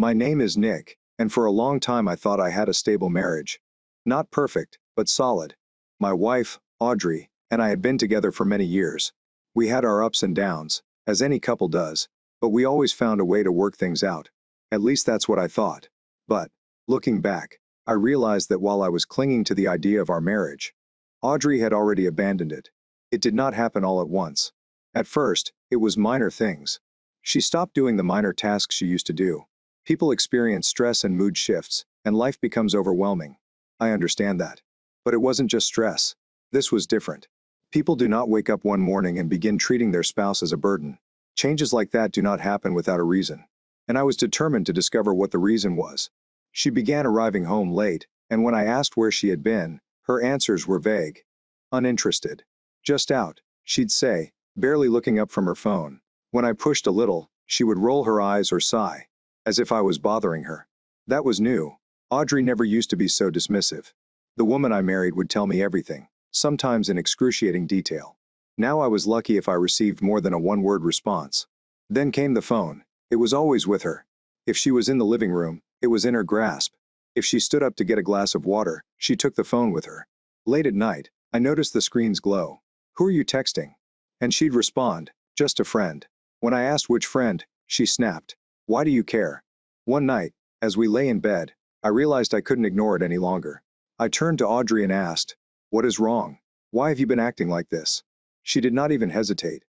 My name is Nick, and for a long time I thought I had a stable marriage. Not perfect, but solid. My wife, Audrey, and I had been together for many years. We had our ups and downs, as any couple does, but we always found a way to work things out. At least that's what I thought. But, looking back, I realized that while I was clinging to the idea of our marriage, Audrey had already abandoned it. It did not happen all at once. At first, it was minor things. She stopped doing the minor tasks she used to do. People experience stress and mood shifts, and life becomes overwhelming. I understand that. But it wasn't just stress. This was different. People do not wake up one morning and begin treating their spouse as a burden. Changes like that do not happen without a reason. And I was determined to discover what the reason was. She began arriving home late, and when I asked where she had been, her answers were vague. Uninterested. Just out, she'd say, barely looking up from her phone. When I pushed a little, she would roll her eyes or sigh, as if I was bothering her. That was new. Audrey never used to be so dismissive. The woman I married would tell me everything, sometimes in excruciating detail. Now I was lucky if I received more than a one-word response. Then came the phone. It was always with her. If she was in the living room, it was in her grasp. If she stood up to get a glass of water, she took the phone with her. Late at night, I noticed the screens glow. "Who are you texting?" And she'd respond, "Just a friend." When I asked which friend, she snapped, "Why do you care?" One night, as we lay in bed, I realized I couldn't ignore it any longer. I turned to Audrey and asked, "What is wrong? Why have you been acting like this?" She did not even hesitate.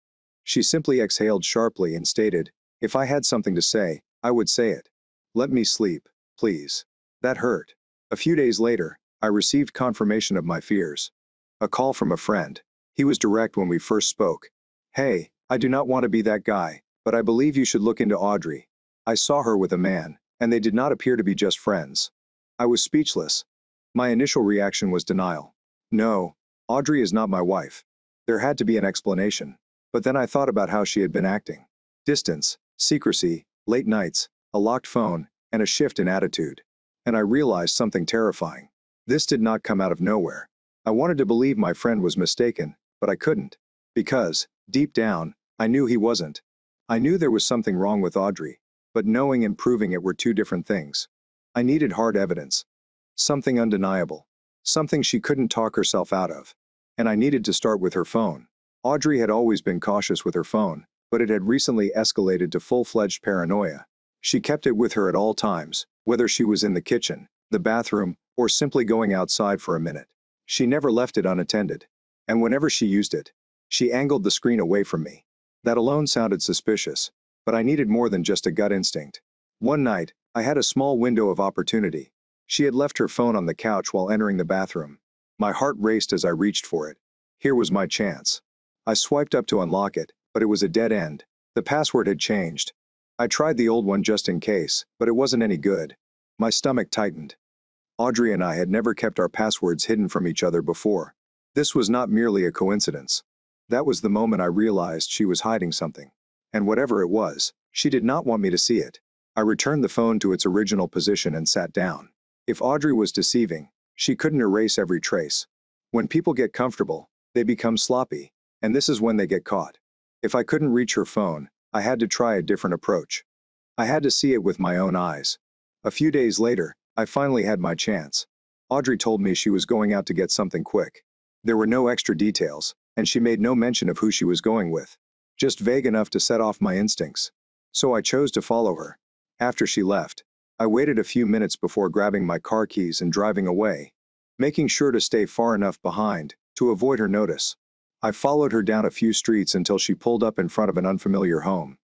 She simply exhaled sharply and stated, "If I had something to say, I would say it. Let me sleep, please." That hurt. A few days later, I received confirmation of my fears. A call from a friend. He was direct when we first spoke. "Hey, I do not want to be that guy, but I believe you should look into Audrey. I saw her with a man, and they did not appear to be just friends." I was speechless. My initial reaction was denial. No, Audrey is not my wife. There had to be an explanation. But then I thought about how she had been acting. Distance, secrecy, late nights, a locked phone, and a shift in attitude. And I realized something terrifying. This did not come out of nowhere. I wanted to believe my friend was mistaken, but I couldn't. Because, deep down, I knew he wasn't. I knew there was something wrong with Audrey, but knowing and proving it were two different things. I needed hard evidence. Something undeniable. Something she couldn't talk herself out of. And I needed to start with her phone. Audrey had always been cautious with her phone, but it had recently escalated to full-fledged paranoia. She kept it with her at all times, whether she was in the kitchen, the bathroom, or simply going outside for a minute. She never left it unattended. And whenever she used it, she angled the screen away from me. That alone sounded suspicious, but I needed more than just a gut instinct. One night, I had a small window of opportunity. She had left her phone on the couch while entering the bathroom. My heart raced as I reached for it. Here was my chance. I swiped up to unlock it, but it was a dead end. The password had changed. I tried the old one just in case, but it wasn't any good. My stomach tightened. Audrey and I had never kept our passwords hidden from each other before. This was not merely a coincidence. That was the moment I realized she was hiding something. And whatever it was, she did not want me to see it. I returned the phone to its original position and sat down. If Audrey was deceiving, she couldn't erase every trace. When people get comfortable, they become sloppy, and this is when they get caught. If I couldn't reach her phone, I had to try a different approach. I had to see it with my own eyes. A few days later, I finally had my chance. Audrey told me she was going out to get something quick. There were no extra details, and she made no mention of who she was going with. Just vague enough to set off my instincts. So I chose to follow her. After she left, I waited a few minutes before grabbing my car keys and driving away, making sure to stay far enough behind to avoid her notice. I followed her down a few streets until she pulled up in front of an unfamiliar home.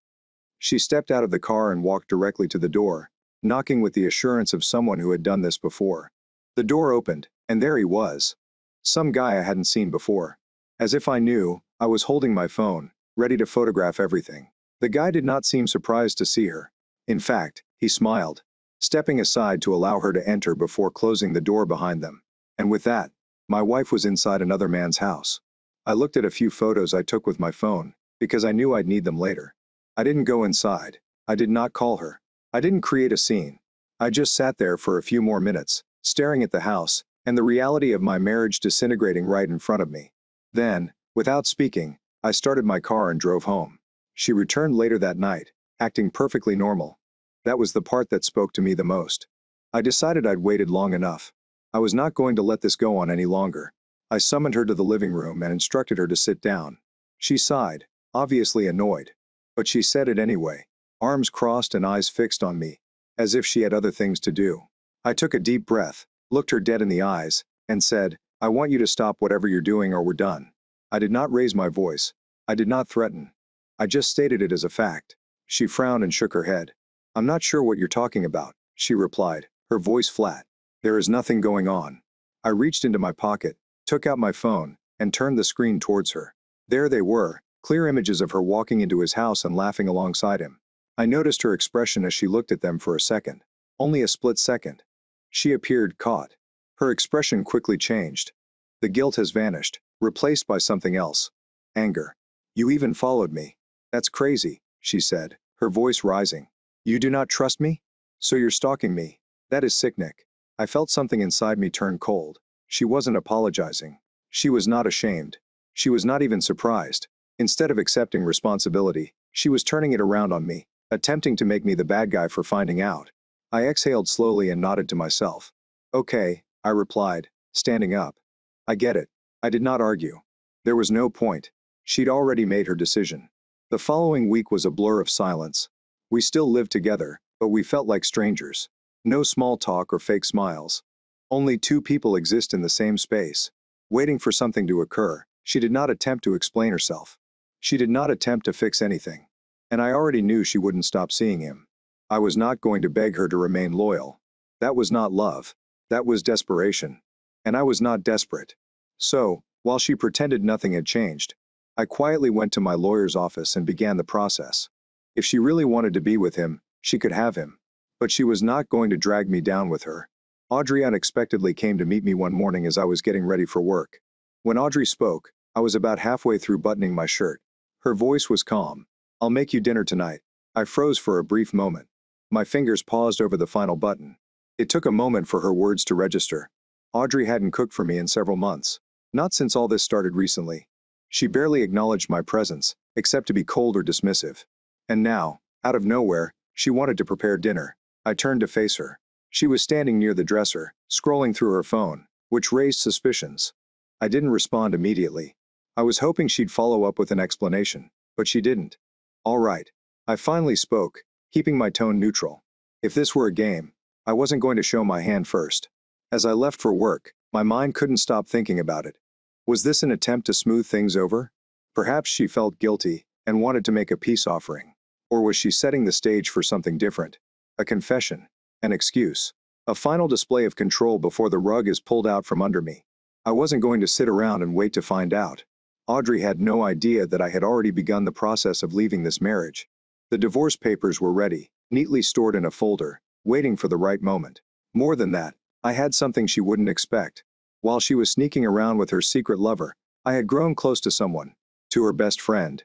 She stepped out of the car and walked directly to the door, knocking with the assurance of someone who had done this before. The door opened, and there he was. Some guy I hadn't seen before. As if I knew, I was holding my phone, ready to photograph everything. The guy did not seem surprised to see her. In fact, he smiled, stepping aside to allow her to enter before closing the door behind them. And with that, my wife was inside another man's house. I looked at a few photos I took with my phone, because I knew I'd need them later. I didn't go inside. I did not call her. I didn't create a scene. I just sat there for a few more minutes, staring at the house, and the reality of my marriage disintegrating right in front of me. Then, without speaking, I started my car and drove home. She returned later that night, acting perfectly normal. That was the part that spoke to me the most. I decided I'd waited long enough. I was not going to let this go on any longer. I summoned her to the living room and instructed her to sit down. She sighed, obviously annoyed. But she said it anyway, arms crossed and eyes fixed on me, as if she had other things to do. I took a deep breath, looked her dead in the eyes, and said, "I want you to stop whatever you're doing or we're done." I did not raise my voice. I did not threaten. I just stated it as a fact. She frowned and shook her head. "I'm not sure what you're talking about," she replied, her voice flat. "There is nothing going on." I reached into my pocket, took out my phone, and turned the screen towards her. There they were, clear images of her walking into his house and laughing alongside him. I noticed her expression as she looked at them for a second. Only a split second. She appeared caught. Her expression quickly changed. The guilt has vanished, replaced by something else. Anger. "You even followed me. That's crazy," she said, her voice rising. "You do not trust me? So you're stalking me. That is sick, Nick." I felt something inside me turn cold. She wasn't apologizing. She was not ashamed. She was not even surprised. Instead of accepting responsibility, she was turning it around on me, attempting to make me the bad guy for finding out. I exhaled slowly and nodded to myself. "Okay," I replied, standing up. "I get it." I did not argue. There was no point. She'd already made her decision. The following week was a blur of silence. We still lived together, but we felt like strangers. No small talk or fake smiles. Only two people exist in the same space, waiting for something to occur. She did not attempt to explain herself. She did not attempt to fix anything. And I already knew she wouldn't stop seeing him. I was not going to beg her to remain loyal. That was not love. That was desperation. And I was not desperate. So, while she pretended nothing had changed, I quietly went to my lawyer's office and began the process. If she really wanted to be with him, she could have him. But she was not going to drag me down with her. Audrey unexpectedly came to meet me one morning as I was getting ready for work. When Audrey spoke, I was about halfway through buttoning my shirt. Her voice was calm. "I'll make you dinner tonight." I froze for a brief moment. My fingers paused over the final button. It took a moment for her words to register. Audrey hadn't cooked for me in several months. Not since all this started recently. She barely acknowledged my presence, except to be cold or dismissive. And now, out of nowhere, she wanted to prepare dinner. I turned to face her. She was standing near the dresser, scrolling through her phone, which raised suspicions. I didn't respond immediately. I was hoping she'd follow up with an explanation, but she didn't. "All right." I finally spoke, keeping my tone neutral. If this were a game, I wasn't going to show my hand first. As I left for work, my mind couldn't stop thinking about it. Was this an attempt to smooth things over? Perhaps she felt guilty and wanted to make a peace offering. Or was she setting the stage for something different? A confession, an excuse, a final display of control before the rug is pulled out from under me. I wasn't going to sit around and wait to find out. Audrey had no idea that I had already begun the process of leaving this marriage. The divorce papers were ready, neatly stored in a folder, waiting for the right moment. More than that, I had something she wouldn't expect. While she was sneaking around with her secret lover, I had grown close to someone, to her best friend.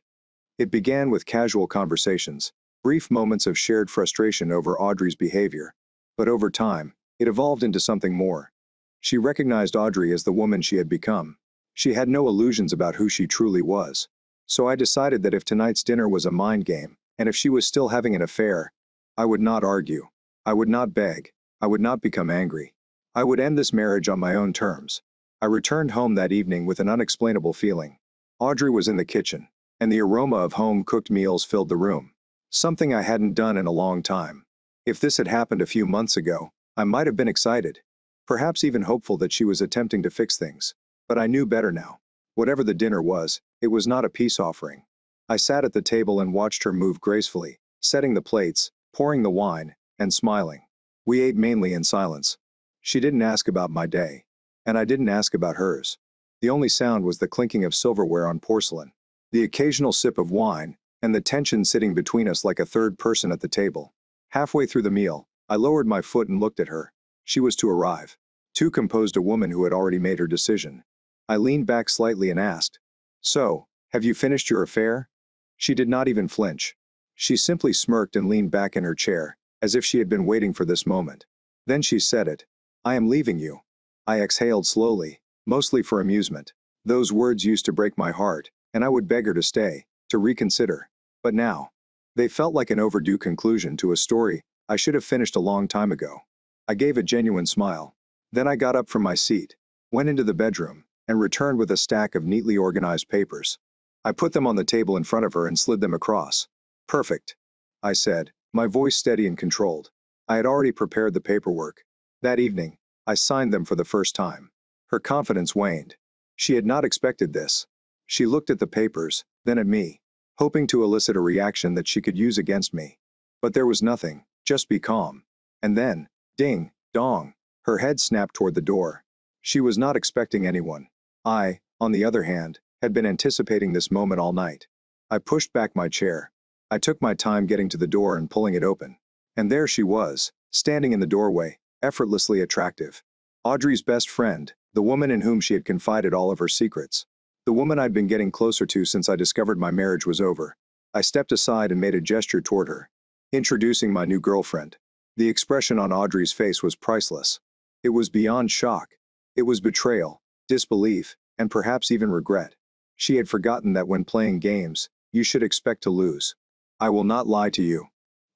It began with casual conversations, brief moments of shared frustration over Audrey's behavior. But over time, it evolved into something more. She recognized Audrey as the woman she had become. She had no illusions about who she truly was. So I decided that if tonight's dinner was a mind game, and if she was still having an affair, I would not argue. I would not beg. I would not become angry. I would end this marriage on my own terms. I returned home that evening with an unexplainable feeling. Audrey was in the kitchen, and the aroma of home-cooked meals filled the room. Something I hadn't done in a long time. If this had happened a few months ago, I might have been excited, perhaps even hopeful that she was attempting to fix things. But I knew better now. Whatever the dinner was, it was not a peace offering. I sat at the table and watched her move gracefully, setting the plates, pouring the wine, and smiling. We ate mainly in silence. She didn't ask about my day, and I didn't ask about hers. The only sound was the clinking of silverware on porcelain, the occasional sip of wine, and the tension sitting between us like a third person at the table. Halfway through the meal, I lowered my foot and looked at her. She was to arrive. Too composed a woman who had already made her decision. I leaned back slightly and asked, "So, have you finished your affair?" She did not even flinch. She simply smirked and leaned back in her chair, as if she had been waiting for this moment. Then she said it. "I am leaving you." I exhaled slowly, mostly for amusement. Those words used to break my heart, and I would beg her to stay, to reconsider. But now, they felt like an overdue conclusion to a story I should have finished a long time ago. I gave a genuine smile. Then I got up from my seat, went into the bedroom, and returned with a stack of neatly organized papers. I put them on the table in front of her and slid them across. Perfect, I said, my voice steady and controlled. I had already prepared the paperwork. That evening, I signed them for the first time. Her confidence waned. She had not expected this. She looked at the papers, then at me, hoping to elicit a reaction that she could use against me. But there was nothing, just be calm. And then, ding, dong, her head snapped toward the door. She was not expecting anyone. I, on the other hand, had been anticipating this moment all night. I pushed back my chair. I took my time getting to the door and pulling it open. And there she was, standing in the doorway, effortlessly attractive. Audrey's best friend, the woman in whom she had confided all of her secrets. The woman I'd been getting closer to since I discovered my marriage was over. I stepped aside and made a gesture toward her, introducing my new girlfriend. The expression on Audrey's face was priceless. It was beyond shock. It was betrayal, disbelief, and perhaps even regret. She had forgotten that when playing games, you should expect to lose. I will not lie to you.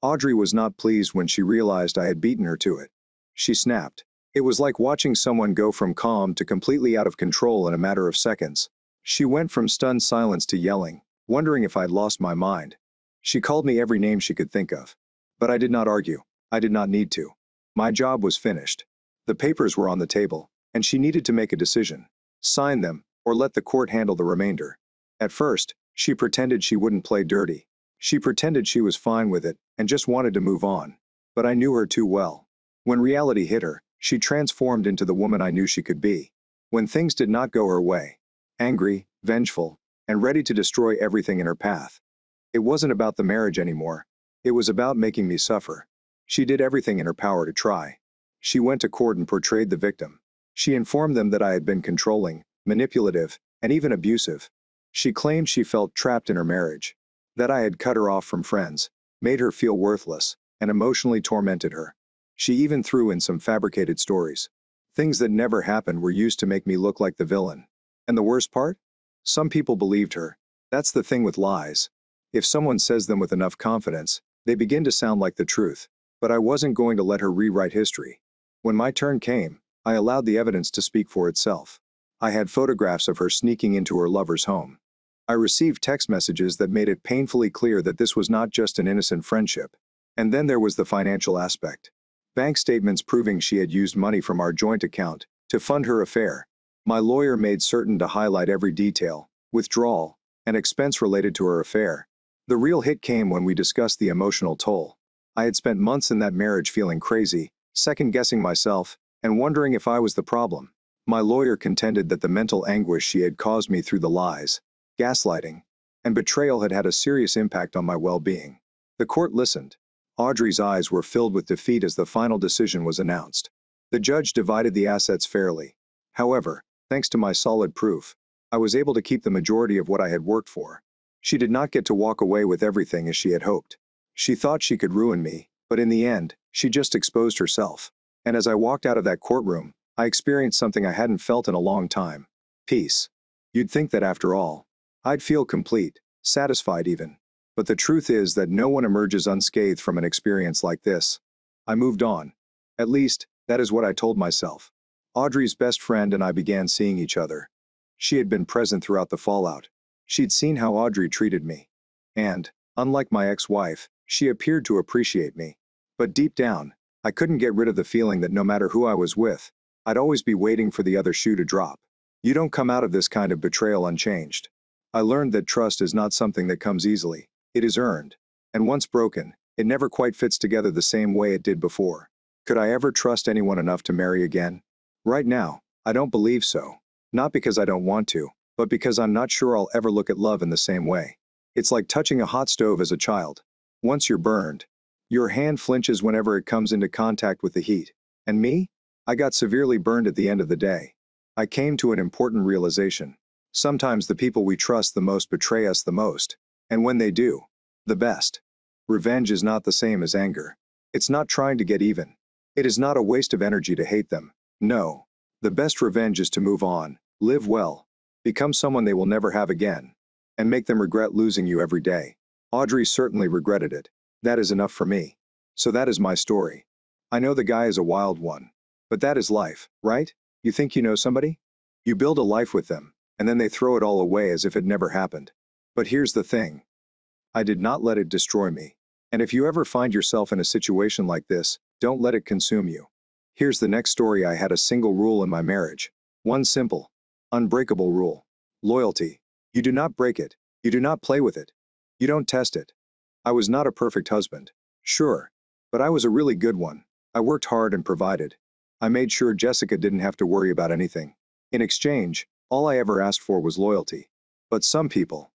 Audrey was not pleased when she realized I had beaten her to it. She snapped. It was like watching someone go from calm to completely out of control in a matter of seconds. She went from stunned silence to yelling, wondering if I'd lost my mind. She called me every name she could think of. But I did not argue. I did not need to. My job was finished. The papers were on the table, and she needed to make a decision. Sign them, or let the court handle the remainder. At first, she pretended she wouldn't play dirty. She pretended she was fine with it, and just wanted to move on. But I knew her too well. When reality hit her, she transformed into the woman I knew she could be. When things did not go her way, angry, vengeful, and ready to destroy everything in her path. It wasn't about the marriage anymore. It was about making me suffer. She did everything in her power to try. She went to court and portrayed the victim. She informed them that I had been controlling, manipulative, and even abusive. She claimed she felt trapped in her marriage, that I had cut her off from friends, made her feel worthless, and emotionally tormented her. She even threw in some fabricated stories. Things that never happened were used to make me look like the villain. And the worst part? Some people believed her. That's the thing with lies. If someone says them with enough confidence, they begin to sound like the truth. But I wasn't going to let her rewrite history. When my turn came, I allowed the evidence to speak for itself. I had photographs of her sneaking into her lover's home. I received text messages that made it painfully clear that this was not just an innocent friendship. And then there was the financial aspect. Bank statements proving she had used money from our joint account to fund her affair. My lawyer made certain to highlight every detail, withdrawal, and expense related to her affair. The real hit came when we discussed the emotional toll. I had spent months in that marriage feeling crazy, second-guessing myself, and wondering if I was the problem. My lawyer contended that the mental anguish she had caused me through the lies, gaslighting, and betrayal had had a serious impact on my well-being. The court listened. Audrey's eyes were filled with defeat as the final decision was announced. The judge divided the assets fairly. However, thanks to my solid proof, I was able to keep the majority of what I had worked for. She did not get to walk away with everything as she had hoped. She thought she could ruin me, but in the end, she just exposed herself. And as I walked out of that courtroom, I experienced something I hadn't felt in a long time. Peace. You'd think that after all, I'd feel complete, satisfied even. But the truth is that no one emerges unscathed from an experience like this. I moved on. At least, that is what I told myself. Audrey's best friend and I began seeing each other. She had been present throughout the fallout. She'd seen how Audrey treated me. And, unlike my ex-wife, she appeared to appreciate me. But deep down, I couldn't get rid of the feeling that no matter who I was with, I'd always be waiting for the other shoe to drop. You don't come out of this kind of betrayal unchanged. I learned that trust is not something that comes easily. It is earned. And once broken, it never quite fits together the same way it did before. Could I ever trust anyone enough to marry again? Right now, I don't believe so. Not because I don't want to, but because I'm not sure I'll ever look at love in the same way. It's like touching a hot stove as a child. Once you're burned, your hand flinches whenever it comes into contact with the heat. And me? I got severely burned at the end of the day. I came to an important realization. Sometimes the people we trust the most betray us the most. And when they do, the best. Revenge is not the same as anger. It's not trying to get even. It is not a waste of energy to hate them. No. The best revenge is to move on, live well, become someone they will never have again, and make them regret losing you every day. Audrey certainly regretted it. That is enough for me. So that is my story. I know the guy is a wild one. But that is life, right? You think you know somebody? You build a life with them, and then they throw it all away as if it never happened. But here's the thing. I did not let it destroy me. And if you ever find yourself in a situation like this, don't let it consume you. Here's the next story. I had a single rule in my marriage. One simple, unbreakable rule. Loyalty. You do not break it. You do not play with it. You don't test it. I was not a perfect husband. Sure. But I was a really good one. I worked hard and provided. I made sure Jessica didn't have to worry about anything. In exchange, all I ever asked for was loyalty. But some people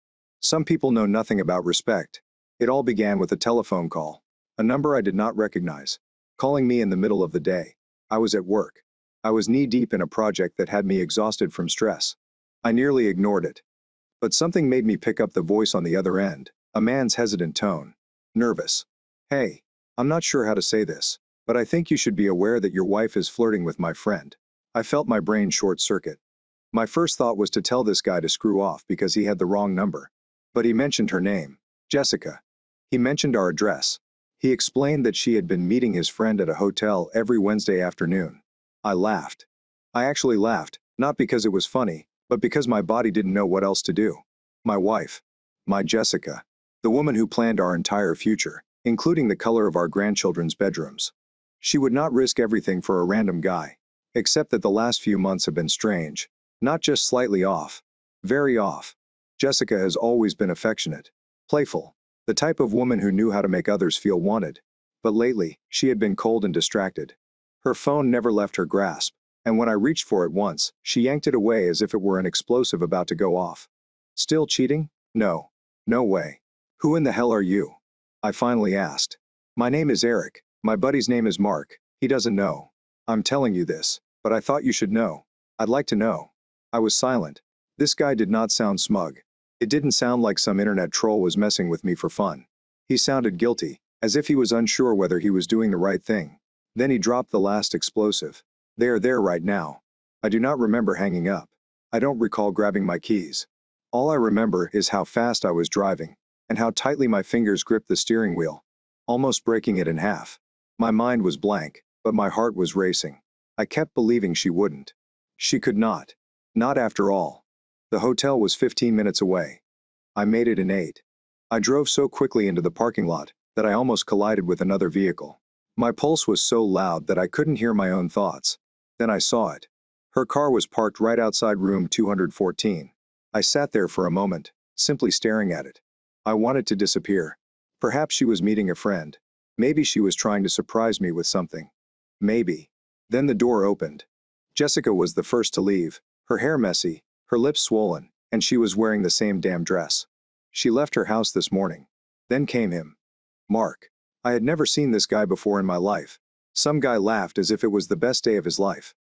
know nothing about respect. It all began with a telephone call. A number I did not recognize, calling me in the middle of the day. I was at work. I was knee-deep in a project that had me exhausted from stress. I nearly ignored it. But something made me pick up the voice on the other end, a man's hesitant tone. Nervous. Hey, I'm not sure how to say this, but I think you should be aware that your wife is flirting with my friend. I felt my brain short-circuit. My first thought was to tell this guy to screw off because he had the wrong number. But he mentioned her name, Jessica. He mentioned our address. He explained that she had been meeting his friend at a hotel every Wednesday afternoon. I laughed. I actually laughed, not because it was funny, but because my body didn't know what else to do. My wife. My Jessica. The woman who planned our entire future, including the color of our grandchildren's bedrooms. She would not risk everything for a random guy. Except that the last few months have been strange. Not just slightly off. Very off. Jessica has always been affectionate. Playful. The type of woman who knew how to make others feel wanted. But lately, she had been cold and distracted. Her phone never left her grasp, and when I reached for it once, she yanked it away as if it were an explosive about to go off. Still cheating? No. No way. Who in the hell are you? I finally asked. My name is Eric. My buddy's name is Mark. He doesn't know. I'm telling you this, but I thought you should know. I'd like to know. I was silent. This guy did not sound smug. It didn't sound like some internet troll was messing with me for fun. He sounded guilty, as if he was unsure whether he was doing the right thing. Then he dropped the last explosive. They are there right now. I do not remember hanging up. I don't recall grabbing my keys. All I remember is how fast I was driving, and how tightly my fingers gripped the steering wheel, almost breaking it in half. My mind was blank, but my heart was racing. I kept believing she wouldn't. She could not. Not after all. The hotel was 15 minutes away. I made it in 8. I drove so quickly into the parking lot that I almost collided with another vehicle. My pulse was so loud that I couldn't hear my own thoughts. Then I saw it. Her car was parked right outside room 214. I sat there for a moment, simply staring at it. I wanted to disappear. Perhaps she was meeting a friend. Maybe she was trying to surprise me with something. Maybe. Then the door opened. Jessica was the first to leave, her hair messy, her lips swollen, and she was wearing the same damn dress. She left her house this morning. Then came him. Mark. I had never seen this guy before in my life. Some guy laughed as if it was the best day of his life.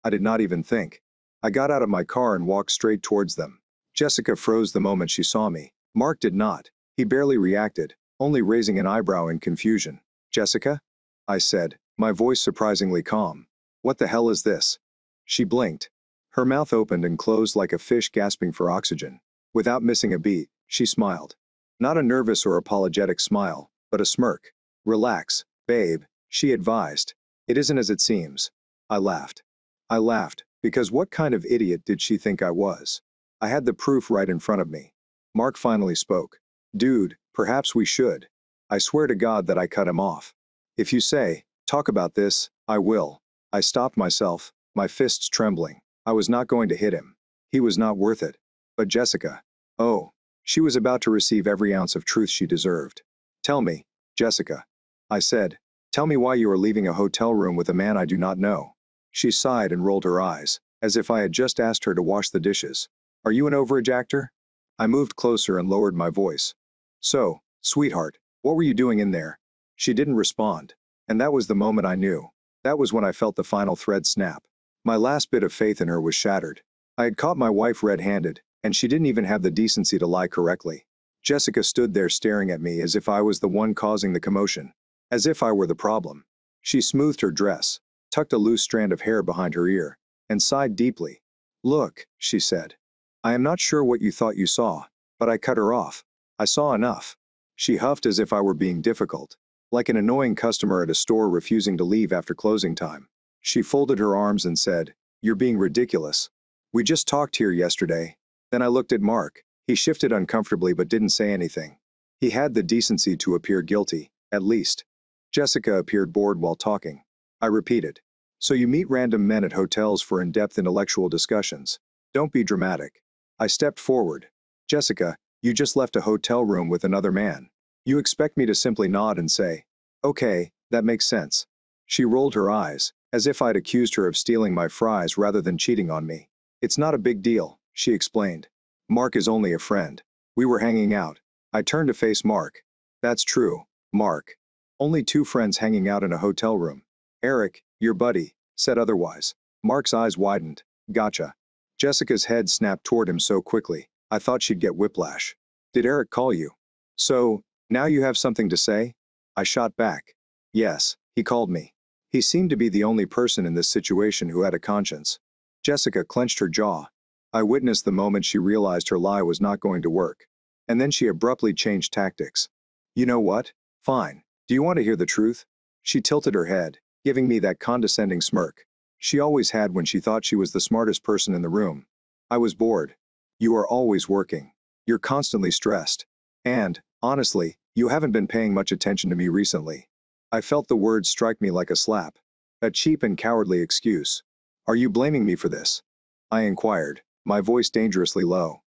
I did not even think. I got out of my car and walked straight towards them. Jessica froze the moment she saw me. Mark did not. He barely reacted, only raising an eyebrow in confusion. Jessica? I said, my voice surprisingly calm. What the hell is this? She blinked. Her mouth opened and closed like a fish gasping for oxygen. Without missing a beat, she smiled. Not a nervous or apologetic smile, but a smirk. Relax, babe, she advised. It isn't as it seems. I laughed. I laughed, because what kind of idiot did she think I was? I had the proof right in front of me. Mark finally spoke. Dude, perhaps we should. I swear to God that I cut him off. If you say, talk about this, I will. I stopped myself, my fists trembling. I was not going to hit him. He was not worth it. But Jessica. Oh. She was about to receive every ounce of truth she deserved. Tell me, Jessica. I said. Tell me why you are leaving a hotel room with a man I do not know. She sighed and rolled her eyes, as if I had just asked her to wash the dishes. Are you an overage actor? I moved closer and lowered my voice. So, sweetheart, what were you doing in there? She didn't respond. And that was the moment I knew. That was when I felt the final thread snap. My last bit of faith in her was shattered. I had caught my wife red-handed, and she didn't even have the decency to lie correctly. Jessica stood there staring at me as if I was the one causing the commotion. As if I were the problem. She smoothed her dress, tucked a loose strand of hair behind her ear, and sighed deeply. Look, she said. I am not sure what you thought you saw, but I cut her off. I saw enough. She huffed as if I were being difficult. like an annoying customer at a store refusing to leave after closing time. She folded her arms and said, "You're being ridiculous. We just talked here yesterday." Then I looked at Mark. He shifted uncomfortably but didn't say anything. He had the decency to appear guilty, at least. Jessica appeared bored while talking. I repeated, "So you meet random men at hotels for in-depth intellectual discussions. Don't be dramatic." I stepped forward. "Jessica, you just left a hotel room with another man. You expect me to simply nod and say, 'Okay, that makes sense.'" She rolled her eyes, as if I'd accused her of stealing my fries rather than cheating on me. "It's not a big deal," she explained. "Mark is only a friend. We were hanging out." I turned to face Mark. "That's true, Mark. Only two friends hanging out in a hotel room. Eric, your buddy, said otherwise." Mark's eyes widened. "Gotcha." Jessica's head snapped toward him so quickly, I thought she'd get whiplash. "Did Eric call you? So, now you have something to say?" I shot back. "Yes, he called me. He seemed to be the only person in this situation who had a conscience." Jessica clenched her jaw. I witnessed the moment she realized her lie was not going to work. And then she abruptly changed tactics. "You know what? Fine. Do you want to hear the truth?" She tilted her head, giving me that condescending smirk she always had when she thought she was the smartest person in the room. I was bored. "You are always working. You're constantly stressed. And, honestly, you haven't been paying much attention to me recently." I felt the words strike me like a slap. A cheap and cowardly excuse. "Are you blaming me for this?" I inquired, my voice dangerously low.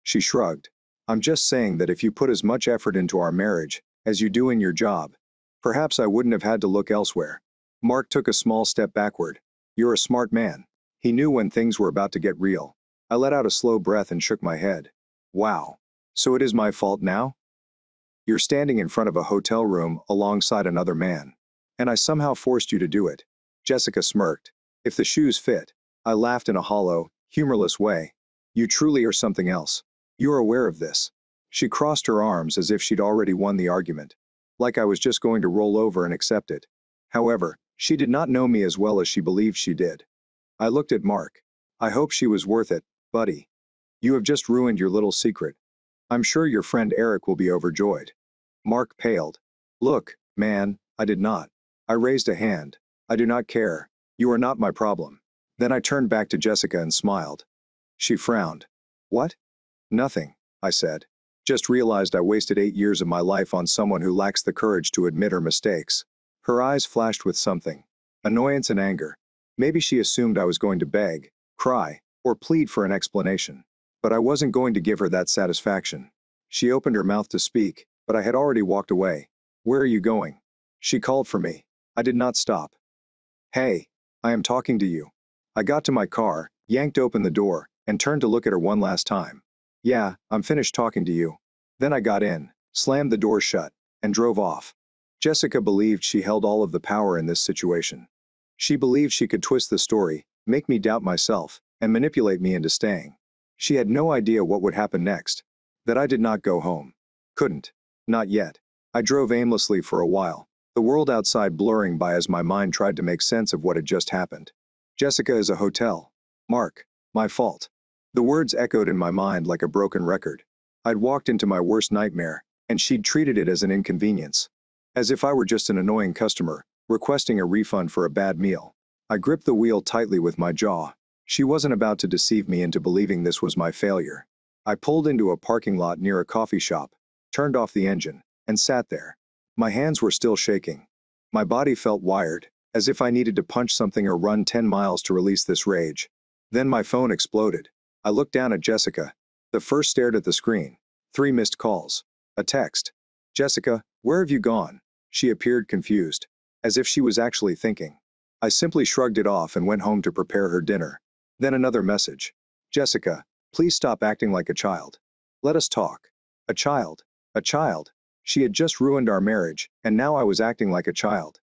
She shrugged. "I'm just saying that if you put as much effort into our marriage as you do in your job, perhaps I wouldn't have had to look elsewhere." Mark took a small step backward. "You're a smart man." He knew when things were about to get real. I let out a slow breath and shook my head. "Wow. So it is my fault now? You're standing in front of a hotel room alongside another man. And I somehow forced you to do it." Jessica smirked. "If the shoes fit." I laughed in a hollow, humorless way. "You truly are something else. You're aware of this." She crossed her arms as if she'd already won the argument. Like I was just going to roll over and accept it. However, she did not know me as well as she believed she did. I looked at Mark. "I hope she was worth it, buddy. You have just ruined your little secret. I'm sure your friend Eric will be overjoyed." Mark paled. "Look, man, I did not." I raised a hand. "I do not care. You are not my problem." Then I turned back to Jessica and smiled. She frowned. "What?" "Nothing," I said. "Just realized I wasted 8 years of my life on someone who lacks the courage to admit her mistakes." Her eyes flashed with something. Annoyance and anger. Maybe she assumed I was going to beg, cry, or plead for an explanation. But I wasn't going to give her that satisfaction. She opened her mouth to speak, but I had already walked away. "Where are you going?" She called for me. I did not stop. "Hey, I am talking to you." I got to my car, yanked open the door, and turned to look at her one last time. "Yeah, I'm finished talking to you." Then I got in, slammed the door shut, and drove off. Jessica believed she held all of the power in this situation. She believed she could twist the story, make me doubt myself, and manipulate me into staying. She had no idea what would happen next. That I did not go home. Couldn't. Not yet. I drove aimlessly for a while, the world outside blurring by as my mind tried to make sense of what had just happened. Jessica is a hotel. Mark. My fault. The words echoed in my mind like a broken record. I'd walked into my worst nightmare, and she'd treated it as an inconvenience. As if I were just an annoying customer, requesting a refund for a bad meal. I gripped the wheel tightly with my jaw. She wasn't about to deceive me into believing this was my failure. I pulled into a parking lot near a coffee shop, turned off the engine, and sat there. My hands were still shaking. My body felt wired, as if I needed to punch something or run 10 miles to release this rage. Then my phone exploded. I looked down at Jessica. The first stared at the screen. 3 missed calls. A text. "Jessica, where have you gone?" She appeared confused, as if she was actually thinking. I simply shrugged it off and went home to prepare her dinner. Then another message. "Jessica, please stop acting like a child. Let us talk." A child. A child. She had just ruined our marriage, and now I was acting like a child.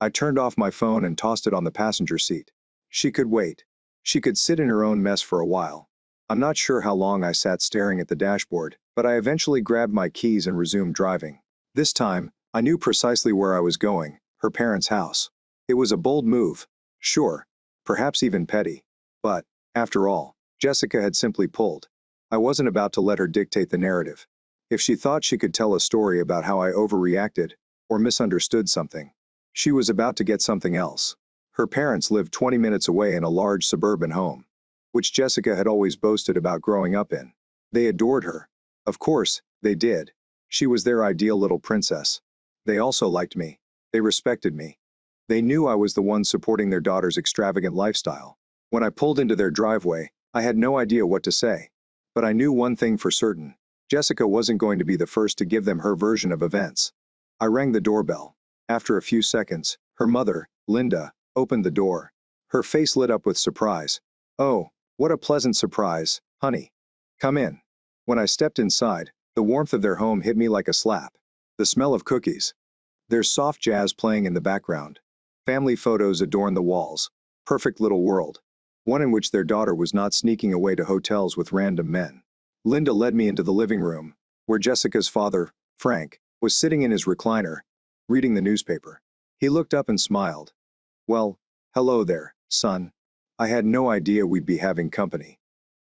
I turned off my phone and tossed it on the passenger seat. She could wait. She could sit in her own mess for a while. I'm not sure how long I sat staring at the dashboard, but I eventually grabbed my keys and resumed driving. This time, I knew precisely where I was going, her parents' house. It was a bold move. Sure. Perhaps even petty. But, after all, Jessica had simply pulled. I wasn't about to let her dictate the narrative. If she thought she could tell a story about how I overreacted, or misunderstood something. She was about to get something else. Her parents lived 20 minutes away in a large suburban home, which Jessica had always boasted about growing up in. They adored her. Of course, they did. She was their ideal little princess. They also liked me. They respected me. They knew I was the one supporting their daughter's extravagant lifestyle. When I pulled into their driveway, I had no idea what to say. But I knew one thing for certain. Jessica wasn't going to be the first to give them her version of events. I rang the doorbell. After a few seconds, her mother, Linda, opened the door. Her face lit up with surprise. "Oh, what a pleasant surprise, honey. Come in." When I stepped inside, the warmth of their home hit me like a slap. The smell of cookies. There's soft jazz playing in the background. Family photos adorn the walls. Perfect little world. One in which their daughter was not sneaking away to hotels with random men. Linda led me into the living room, where Jessica's father, Frank, was sitting in his recliner, reading the newspaper. He looked up and smiled. "Well, hello there, son. I had no idea we'd be having company."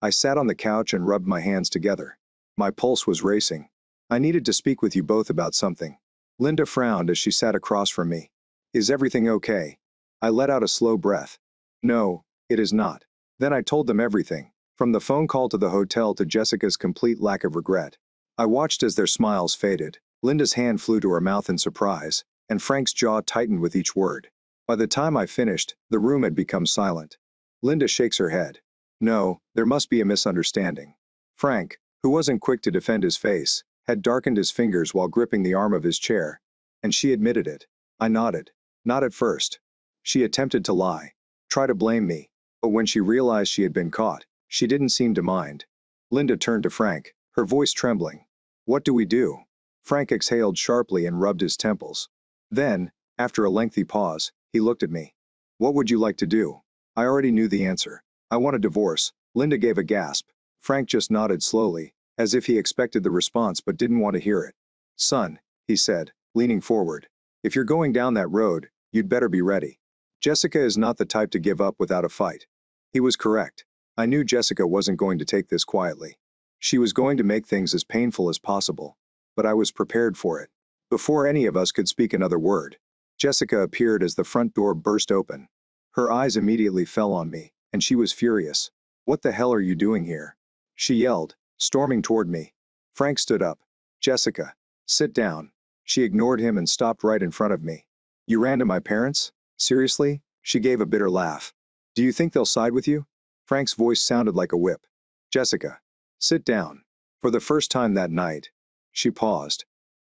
I sat on the couch and rubbed my hands together. My pulse was racing. "I needed to speak with you both about something." Linda frowned as she sat across from me. "Is everything okay?" I let out a slow breath. "No, it is not." Then I told them everything, from the phone call to the hotel to Jessica's complete lack of regret. I watched as their smiles faded. Linda's hand flew to her mouth in surprise, and Frank's jaw tightened with each word. By the time I finished, the room had become silent. Linda shakes her head. "No, there must be a misunderstanding." Frank, who wasn't quick to defend his face, had darkened his fingers while gripping the arm of his chair, and she admitted it. I nodded. Not at first. She attempted to lie, try to blame me, but when she realized she had been caught, she didn't seem to mind. Linda turned to Frank, her voice trembling. "What do we do?" Frank exhaled sharply and rubbed his temples. Then, after a lengthy pause, he looked at me. "What would you like to do?" I already knew the answer. "I want a divorce." Linda gave a gasp. Frank just nodded slowly, as if he expected the response but didn't want to hear it. "Son," he said, leaning forward, "if you're going down that road, you'd better be ready. Jessica is not the type to give up without a fight." He was correct. I knew Jessica wasn't going to take this quietly. She was going to make things as painful as possible. But I was prepared for it. Before any of us could speak another word, Jessica appeared as the front door burst open. Her eyes immediately fell on me, and she was furious. "What the hell are you doing here?" she yelled, storming toward me. Frank stood up. "Jessica, sit down." She ignored him and stopped right in front of me. "You ran to my parents? Seriously?" She gave a bitter laugh. "Do you think they'll side with you?" Frank's voice sounded like a whip. "Jessica, sit down." For the first time that night, she paused.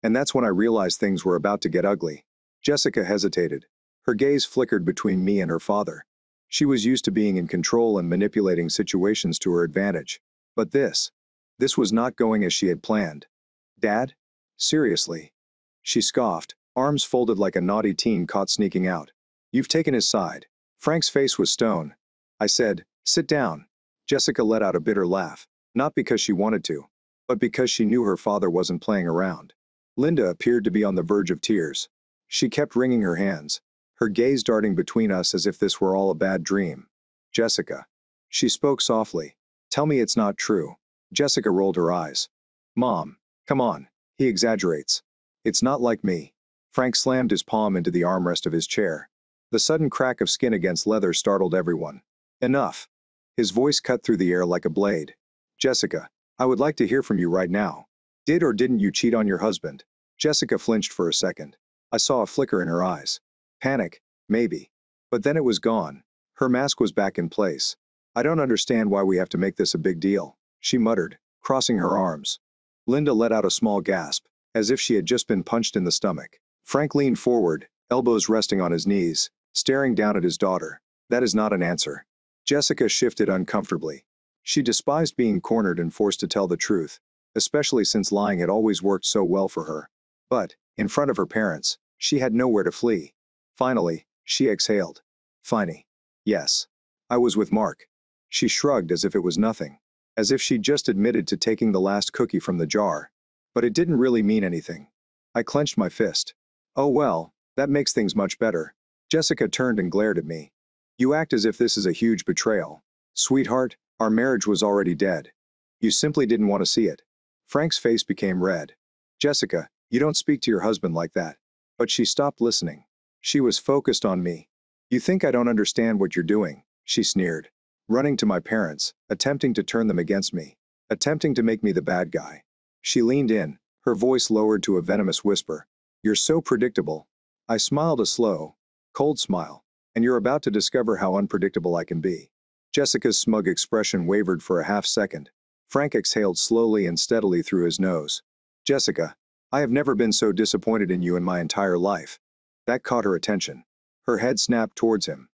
And that's when I realized things were about to get ugly. Jessica hesitated. Her gaze flickered between me and her father. She was used to being in control and manipulating situations to her advantage. But this was not going as she had planned. "Dad? Seriously?" She scoffed, arms folded like a naughty teen caught sneaking out. "You've taken his side." Frank's face was stone. I said, "Sit down." Jessica let out a bitter laugh, not because she wanted to, but because she knew her father wasn't playing around. Linda appeared to be on the verge of tears. She kept wringing her hands, her gaze darting between us as if this were all a bad dream. "Jessica." She spoke softly. "Tell me it's not true." Jessica rolled her eyes. "Mom, come on, he exaggerates. It's not like me." Frank slammed his palm into the armrest of his chair. The sudden crack of skin against leather startled everyone. "Enough." His voice cut through the air like a blade. "Jessica, I would like to hear from you right now. Did or didn't you cheat on your husband?" Jessica flinched for a second. I saw a flicker in her eyes. Panic, maybe. But then it was gone. Her mask was back in place. "I don't understand why we have to make this a big deal," she muttered, crossing her arms. Linda let out a small gasp, as if she had just been punched in the stomach. Frank leaned forward, elbows resting on his knees, staring down at his daughter. "That is not an answer." Jessica shifted uncomfortably. She despised being cornered and forced to tell the truth, especially since lying had always worked so well for her. But, in front of her parents, she had nowhere to flee. Finally, she exhaled. "Finally. Yes. I was with Mark." She shrugged as if it was nothing, as if she'd just admitted to taking the last cookie from the jar. But it didn't really mean anything. I clenched my fist. "Oh well, that makes things much better." Jessica turned and glared at me. "You act as if this is a huge betrayal. Sweetheart, our marriage was already dead. You simply didn't want to see it." Frank's face became red. "Jessica, you don't speak to your husband like that." But she stopped listening. She was focused on me. You think I don't understand what you're doing, she sneered. Running to my parents, attempting to turn them against me, attempting to make me the bad guy. She leaned in, her voice lowered to a venomous whisper. You're so predictable. I smiled a slow, cold smile. And you're about to discover how unpredictable I can be. Jessica's smug expression wavered for a half second. Frank exhaled slowly and steadily through his nose. Jessica, I have never been so disappointed in you in my entire life. That caught her attention. Her head snapped towards him.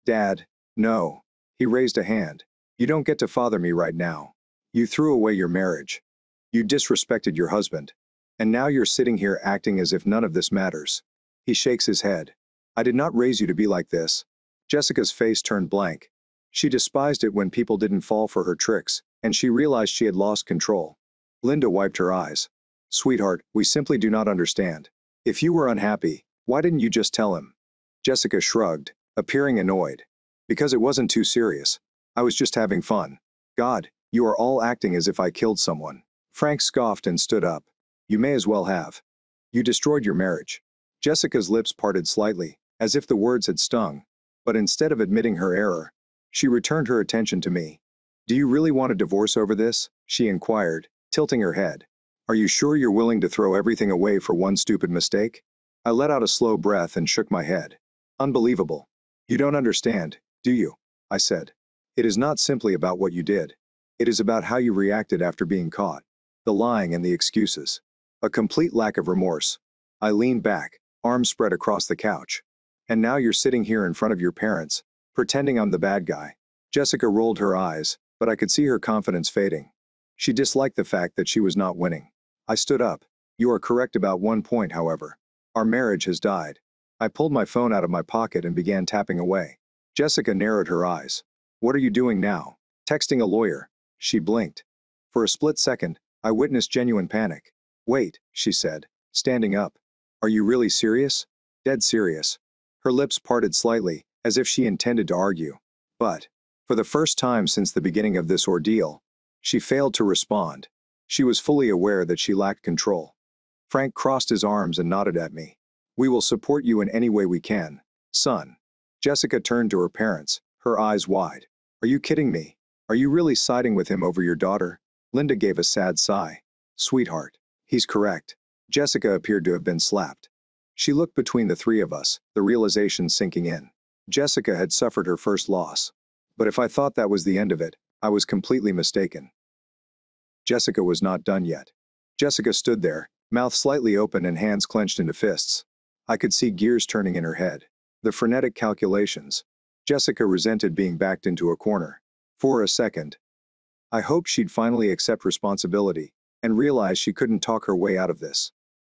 Dad, no. He raised a hand. You don't get to father me right now. You threw away your marriage. You disrespected your husband. And now you're sitting here acting as if none of this matters. He shakes his head. I did not raise you to be like this. Jessica's face turned blank. She despised it when people didn't fall for her tricks, and she realized she had lost control. Linda wiped her eyes. Sweetheart, we simply do not understand. If you were unhappy, why didn't you just tell him? Jessica shrugged, appearing annoyed. Because it wasn't too serious. I was just having fun. God, you are all acting as if I killed someone. Frank scoffed and stood up. You may as well have. You destroyed your marriage. Jessica's lips parted slightly, as if the words had stung. But instead of admitting her error, she returned her attention to me. Do you really want a divorce over this? She inquired, tilting her head. Are you sure you're willing to throw everything away for one stupid mistake? I let out a slow breath and shook my head. Unbelievable. You don't understand, do you? I said. It is not simply about what you did. It is about how you reacted after being caught. The lying and the excuses. A complete lack of remorse. I leaned back, arms spread across the couch. And now you're sitting here in front of your parents, pretending I'm the bad guy. Jessica rolled her eyes, but I could see her confidence fading. She disliked the fact that she was not winning. I stood up. You are correct about one point, however. Our marriage has died. I pulled my phone out of my pocket and began tapping away. Jessica narrowed her eyes. What are you doing now? Texting a lawyer. She blinked. For a split second, I witnessed genuine panic. Wait, she said, standing up. Are you really serious? Dead serious. Her lips parted slightly, as if she intended to argue. But, for the first time since the beginning of this ordeal, she failed to respond. She was fully aware that she lacked control. Frank crossed his arms and nodded at me. We will support you in any way we can, son. Jessica turned to her parents, her eyes wide. Are you kidding me? Are you really siding with him over your daughter? Linda gave a sad sigh. Sweetheart, he's correct. Jessica appeared to have been slapped. She looked between the three of us, the realization sinking in. Jessica had suffered her first loss. But if I thought that was the end of it, I was completely mistaken. Jessica was not done yet. Jessica stood there, mouth slightly open and hands clenched into fists. I could see gears turning in her head. The frenetic calculations. Jessica resented being backed into a corner. For a second, I hoped she'd finally accept responsibility and realize she couldn't talk her way out of this.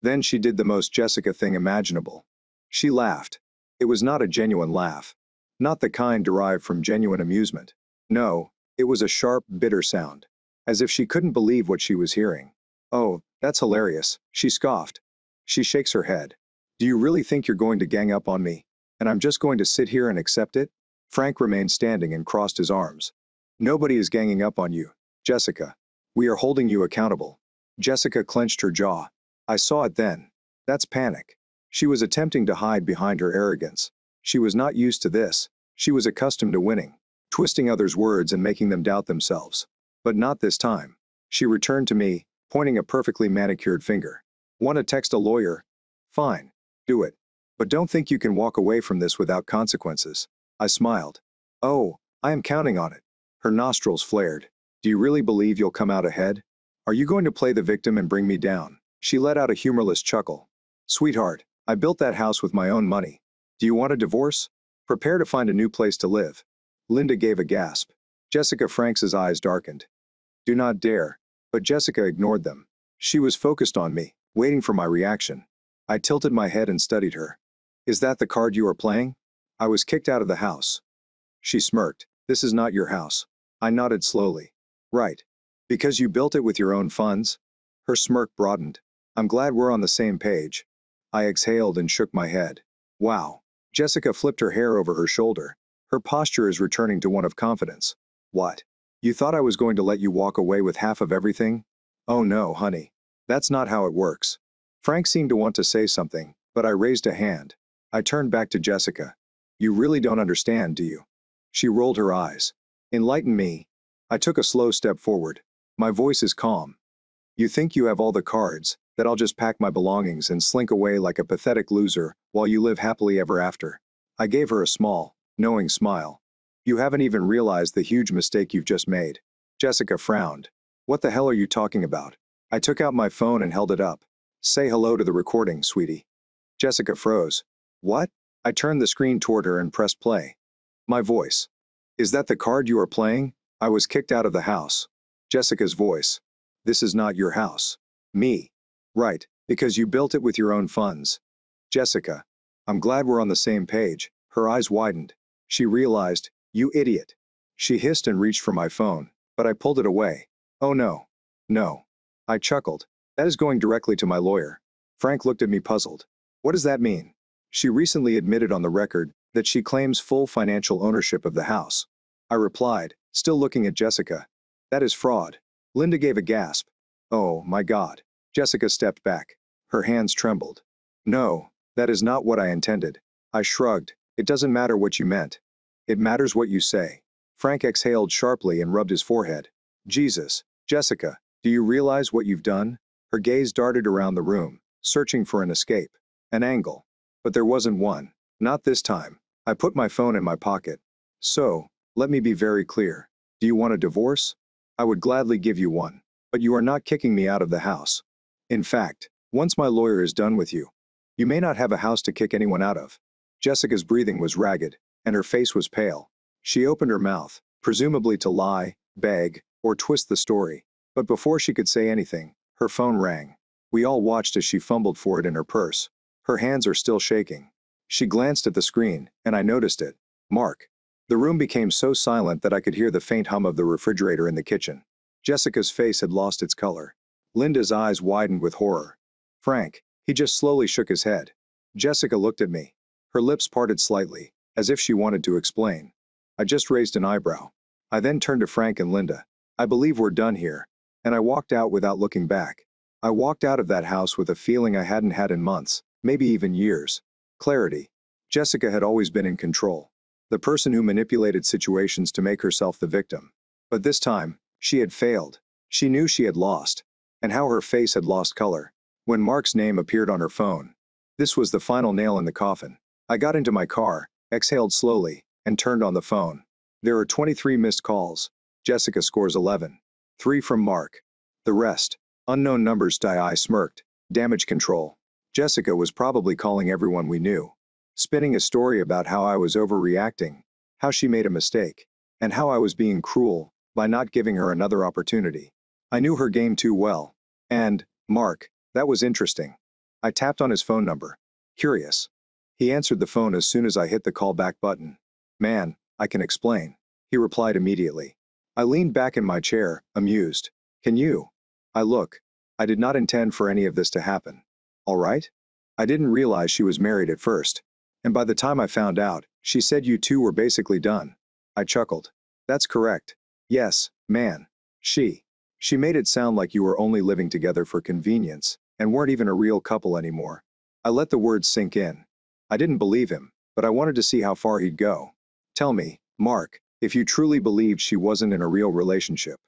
Then she did the most Jessica thing imaginable. She laughed. It was not a genuine laugh. Not the kind derived from genuine amusement. No, it was a sharp, bitter sound. As if she couldn't believe what she was hearing. Oh, that's hilarious, she scoffed. She shakes her head. Do you really think you're going to gang up on me? And I'm just going to sit here and accept it? Frank remained standing and crossed his arms. Nobody is ganging up on you, Jessica. We are holding you accountable. Jessica clenched her jaw. I saw it then. That's panic. She was attempting to hide behind her arrogance. She was not used to this. She was accustomed to winning, twisting others' words and making them doubt themselves. But not this time. She returned to me, pointing a perfectly manicured finger. Want to text a lawyer? Fine. Do it. But don't think you can walk away from this without consequences. I smiled. Oh, I am counting on it. Her nostrils flared. Do you really believe you'll come out ahead? Are you going to play the victim and bring me down? She let out a humorless chuckle. Sweetheart, I built that house with my own money. Do you want a divorce? Prepare to find a new place to live. Linda gave a gasp. Jessica Franks' eyes darkened. Do not dare. But Jessica ignored them. She was focused on me, waiting for my reaction. I tilted my head and studied her. Is that the card you are playing? I was kicked out of the house. She smirked. This is not your house. I nodded slowly. Right. Because you built it with your own funds? Her smirk broadened. I'm glad we're on the same page. I exhaled and shook my head. Wow. Jessica flipped her hair over her shoulder. Her posture is returning to one of confidence. What? You thought I was going to let you walk away with half of everything? Oh no, honey. That's not how it works. Frank seemed to want to say something, but I raised a hand. I turned back to Jessica. You really don't understand, do you? She rolled her eyes. Enlighten me. I took a slow step forward. My voice is calm. You think you have all the cards, that I'll just pack my belongings and slink away like a pathetic loser while you live happily ever after. I gave her a small, knowing smile. You haven't even realized the huge mistake you've just made. Jessica frowned. What the hell are you talking about? I took out my phone and held it up. Say hello to the recording, sweetie. Jessica froze. What? I turned the screen toward her and pressed play. My voice. Is that the card you are playing? I was kicked out of the house. Jessica's voice. This is not your house. Me. Right, because you built it with your own funds. Jessica. I'm glad we're on the same page. Her eyes widened. She realized, you idiot. She hissed and reached for my phone, but I pulled it away. Oh no. No. I chuckled. That is going directly to my lawyer. Frank looked at me puzzled. What does that mean? She recently admitted on the record that she claims full financial ownership of the house. I replied, still looking at Jessica. That is fraud. Linda gave a gasp. Oh, my God. Jessica stepped back. Her hands trembled. No, that is not what I intended. I shrugged. It doesn't matter what you meant. It matters what you say. Frank exhaled sharply and rubbed his forehead. Jesus, Jessica, do you realize what you've done? Her gaze darted around the room, searching for an escape, an angle. But there wasn't one. Not this time. I put my phone in my pocket. So, let me be very clear. Do you want a divorce? I would gladly give you one. But you are not kicking me out of the house. In fact, once my lawyer is done with you, you may not have a house to kick anyone out of. Jessica's breathing was ragged, and her face was pale. She opened her mouth, presumably to lie, beg, or twist the story. But before she could say anything, her phone rang. We all watched as she fumbled for it in her purse. Her hands are still shaking. She glanced at the screen, and I noticed it. Mark. The room became so silent that I could hear the faint hum of the refrigerator in the kitchen. Jessica's face had lost its color. Linda's eyes widened with horror. Frank. He just slowly shook his head. Jessica looked at me. Her lips parted slightly, as if she wanted to explain. I just raised an eyebrow. I then turned to Frank and Linda. I believe we're done here. And I walked out without looking back. I walked out of that house with a feeling I hadn't had in months, maybe even years. Clarity. Jessica had always been in control. The person who manipulated situations to make herself the victim. But this time, she had failed. She knew she had lost. And how her face had lost color. When Mark's name appeared on her phone. This was the final nail in the coffin. I got into my car, exhaled slowly, and turned on the phone. There are 23 missed calls. Jessica scores 11. 3 from Mark. The rest. Unknown numbers. I smirked. Damage control. Jessica was probably calling everyone we knew. Spinning a story about how I was overreacting, how she made a mistake, and how I was being cruel by not giving her another opportunity. I knew her game too well. And, Mark, that was interesting. I tapped on his phone number. Curious. He answered the phone as soon as I hit the call back button. Man, I can explain. He replied immediately. I leaned back in my chair, amused. Can you? I did not intend for any of this to happen. All right? I didn't realize she was married at first. And by the time I found out, she said you two were basically done. I chuckled. That's correct. Yes, man. She made it sound like you were only living together for convenience, and weren't even a real couple anymore. I let the words sink in. I didn't believe him, but I wanted to see how far he'd go. Tell me, Mark, if you truly believed she wasn't in a real relationship.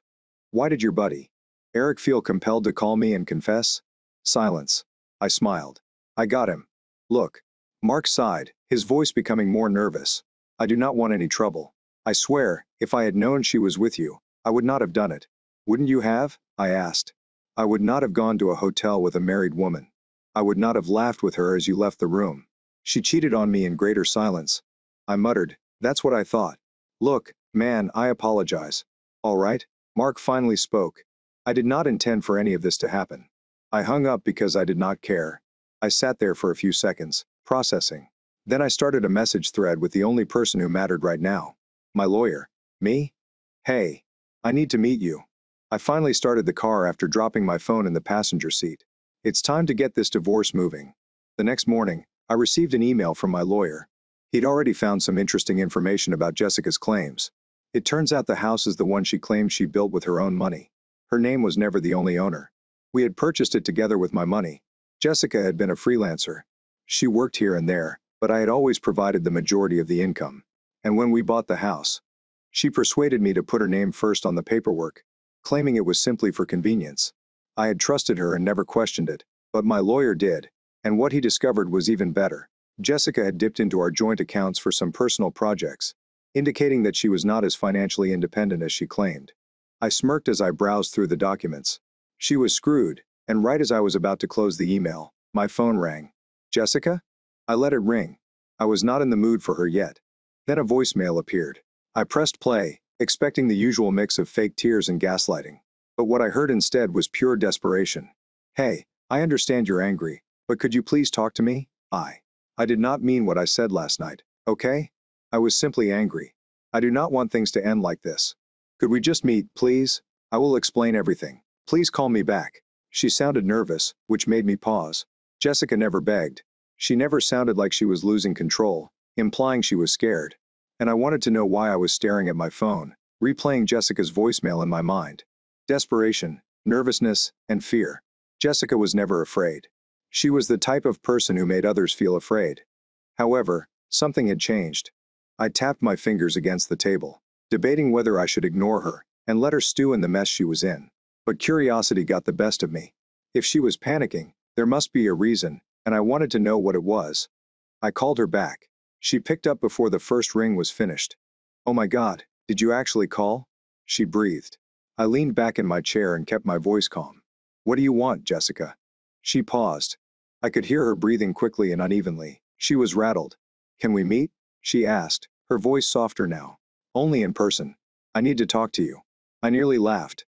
Why did your buddy, Eric, feel compelled to call me and confess? Silence. I smiled. I got him. Look. Mark sighed, his voice becoming more nervous. I do not want any trouble. I swear, if I had known she was with you, I would not have done it. Wouldn't you have? I asked. I would not have gone to a hotel with a married woman. I would not have laughed with her as you left the room. She cheated on me in greater silence. I muttered, that's what I thought. Look, man, I apologize. All right? Mark finally spoke. I did not intend for any of this to happen. I hung up because I did not care. I sat there for a few seconds, processing. Then I started a message thread with the only person who mattered right now. My lawyer. Me? Hey. I need to meet you. I finally started the car after dropping my phone in the passenger seat. It's time to get this divorce moving. The next morning, I received an email from my lawyer. He'd already found some interesting information about Jessica's claims. It turns out the house is the one she claimed she built with her own money. Her name was never the only owner. We had purchased it together with my money. Jessica had been a freelancer. She worked here and there, but I had always provided the majority of the income. And when we bought the house, she persuaded me to put her name first on the paperwork, claiming it was simply for convenience. I had trusted her and never questioned it, but my lawyer did, and what he discovered was even better. Jessica had dipped into our joint accounts for some personal projects, indicating that she was not as financially independent as she claimed. I smirked as I browsed through the documents. She was screwed, and right as I was about to close the email, my phone rang. Jessica? I let it ring. I was not in the mood for her yet. Then a voicemail appeared. I pressed play, expecting the usual mix of fake tears and gaslighting. But what I heard instead was pure desperation. Hey, I understand you're angry, but could you please talk to me? I did not mean what I said last night, okay? I was simply angry. I do not want things to end like this. Could we just meet, please? I will explain everything. Please call me back. She sounded nervous, which made me pause. Jessica never begged. She never sounded like she was losing control, implying she was scared. And I wanted to know why I was staring at my phone, replaying Jessica's voicemail in my mind. Desperation, nervousness, and fear. Jessica was never afraid. She was the type of person who made others feel afraid. However, something had changed. I tapped my fingers against the table, debating whether I should ignore her and let her stew in the mess she was in. But curiosity got the best of me. If she was panicking, there must be a reason, and I wanted to know what it was. I called her back. She picked up before the first ring was finished. Oh my God, did you actually call? She breathed. I leaned back in my chair and kept my voice calm. What do you want, Jessica? She paused. I could hear her breathing quickly and unevenly. She was rattled. Can we meet? She asked, her voice softer now. Only in person. I need to talk to you. I nearly laughed.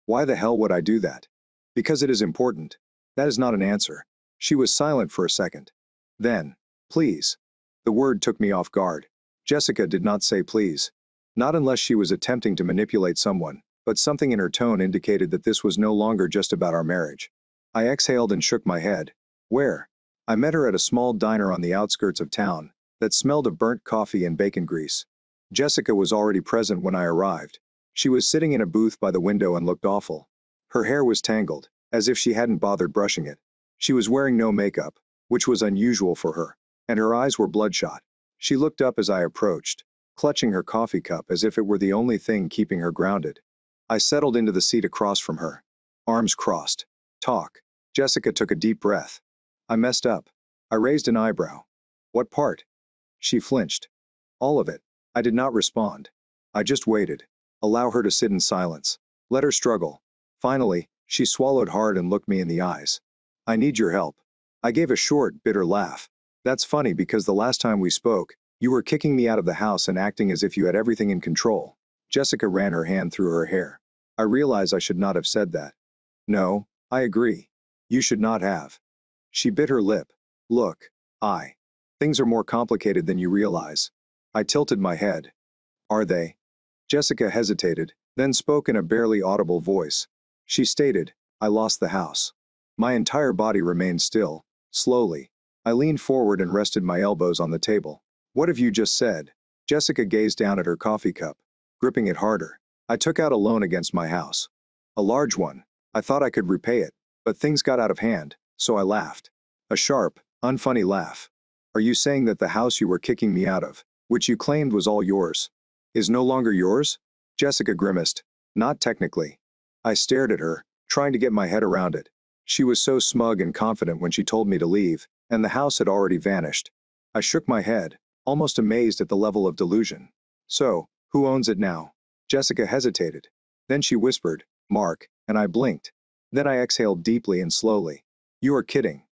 Why the hell would I do that? Because it is important. That is not an answer. She was silent for a second. Then, please. The word took me off guard. Jessica did not say please. Not unless she was attempting to manipulate someone, but something in her tone indicated that this was no longer just about our marriage. I exhaled and shook my head. Where? I met her at a small diner on the outskirts of town that smelled of burnt coffee and bacon grease. Jessica was already present when I arrived. She was sitting in a booth by the window and looked awful. Her hair was tangled, as if she hadn't bothered brushing it. She was wearing no makeup, which was unusual for her, and her eyes were bloodshot. She looked up as I approached, clutching her coffee cup as if it were the only thing keeping her grounded. I settled into the seat across from her. Arms crossed. Talk. Jessica took a deep breath. I messed up. I raised an eyebrow. What part? She flinched. All of it. I did not respond. I just waited. Allow her to sit in silence. Let her struggle. Finally, she swallowed hard and looked me in the eyes. I need your help. I gave a short, bitter laugh. That's funny because the last time we spoke, you were kicking me out of the house and acting as if you had everything in control. Jessica ran her hand through her hair. I realize I should not have said that. No, I agree. You should not have. She bit her lip. Look, things are more complicated than you realize. I tilted my head. Are they? Jessica hesitated, then spoke in a barely audible voice. She stated, I lost the house. My entire body remained still. Slowly, I leaned forward and rested my elbows on the table. What have you just said? Jessica gazed down at her coffee cup, gripping it harder. I took out a loan against my house. A large one. I thought I could repay it, but things got out of hand, so I laughed. A sharp, unfunny laugh. Are you saying that the house you were kicking me out of, which you claimed was all yours, is no longer yours? Jessica grimaced. Not technically. I stared at her, trying to get my head around it. She was so smug and confident when she told me to leave, and the house had already vanished. I shook my head, almost amazed at the level of delusion. So, who owns it now? Jessica hesitated. Then she whispered, Mark, and I blinked. Then I exhaled deeply and slowly. You are kidding.